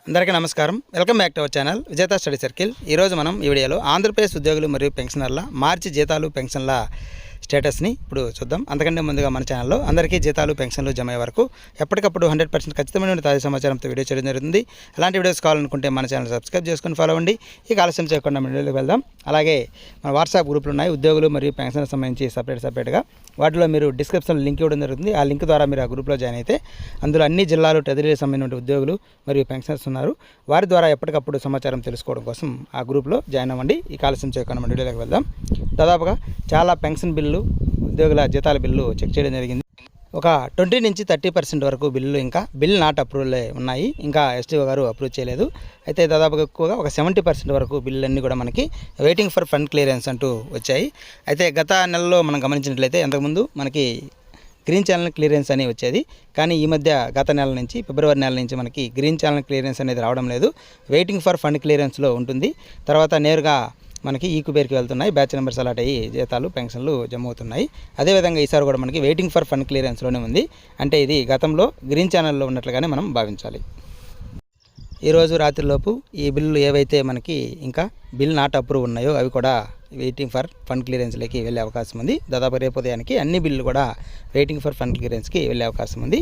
అందరికీ నమస్కారం. Welcome back to our channel విజేత స్టడీ సర్కిల్. ఈరోజు మనం ఈ వీడియోలో ఆంధ్రప్రదేశ్ ఉద్యోగులు మరియు పెన్షనర్ల మార్చి జీతాలు పెన్షన్ల స్టేటస్ని ఇప్పుడు చూద్దాం. అంతకంటే ముందుగా మన ఛానల్లో అందరికీ జీతాలు పెన్షన్లు జమ అయ్యే వరకు ఎప్పటికప్పుడు 100% ఖచ్చితమైన తాజా సమాచారంతో వీడియో చేయడం జరుగుతుంది. అలాంటి వీడియోస్ కావాలనుకుంటే మన ఛానల్ సబ్స్క్రైబ్ చేసుకొని ఫాలో అవ్వండి. ఇక ఆలస్యం చేయకుండా వీడియోలోకి వెళ్దాం. అలాగే మన వాట్సాప్ గ్రూపులు ఉన్నాయి, ఉద్యోగులు మరియు పెన్షన్కి సంబంధించి సపరేట్గా. వాటిలో మీరు డిస్క్రిప్షన్లో లింక్ ఇవ్వడం జరుగుతుంది. ఆ లింక్ ద్వారా మీరు ఆ గ్రూప్లో జాయిన్ అయితే అందులో అన్ని జిల్లాలు ట్రెజరీకి సంబంధించిన ఉద్యోగులు మరియు పెన్షనర్స్ ఉన్నారు. వారి ద్వారా ఎప్పటికప్పుడు సమాచారం తెలుసుకోవడం కోసం ఆ గ్రూప్లో జాయిన్ అవ్వండి. ఈ ఆలస్యం చేయకుండా వీడియోలోకి వెళ్దాం. దాదాపుగా చాలా పెన్షన్ బిల్లు, ఉద్యోగుల జీతాల బిల్లు చెక్ చేయడం జరిగింది. ఒక 20 నుంచి 30% వరకు బిల్లులు ఇంకా బిల్ నాట్ అప్రూవల్ ఉన్నాయి. ఇంకా ఎస్టీఓ గారు అప్రూవ్ చేయలేదు. అయితే దాదాపుగా ఎక్కువగా ఒక 70% వరకు బిల్లులన్నీ కూడా మనకి వెయిటింగ్ ఫర్ ఫండ్ క్లియరెన్స్ అంటూ వచ్చాయి. అయితే గత నెలలో మనం గమనించినట్లయితే అంతకుముందు మనకి గ్రీన్ ఛానల్ క్లియరెన్స్ అని వచ్చేది. కానీ ఈ మధ్య గత నెల నుంచి ఫిబ్రవరి నెల నుంచి మనకి గ్రీన్ ఛానల్ క్లియరెన్స్ అనేది రావడం లేదు. వెయిటింగ్ ఫర్ ఫండ్ క్లియరెన్స్లో ఉంటుంది. తర్వాత నేరుగా మనకి ఈ కుబేర్కి వెళ్తున్నాయి. బ్యాచ్ నెంబర్స్ అలాట్ అయ్యి జీతాలు పెన్షన్లు జమ అవుతున్నాయి. అదేవిధంగా ఈసారి కూడా మనకి వెయిటింగ్ ఫర్ ఫండ్ క్లియరెన్స్లోనే ఉంది. అంటే ఇది గతంలో గ్రీన్ ఛానల్లో ఉన్నట్లుగానే మనం భావించాలి. ఈరోజు రాత్రిలోపు ఈ బిల్లులు ఏవైతే మనకి ఇంకా బిల్ నాట్ అప్రూవ్ ఉన్నాయో అవి కూడా వెయిటింగ్ ఫర్ ఫండ్ క్లియరెన్స్లోకి వెళ్ళే అవకాశం ఉంది. దాదాపు రేపు ఉదయానికి అన్ని బిల్లులు కూడా వెయిటింగ్ ఫర్ ఫండ్ క్లియరెన్స్కి వెళ్ళే అవకాశం ఉంది.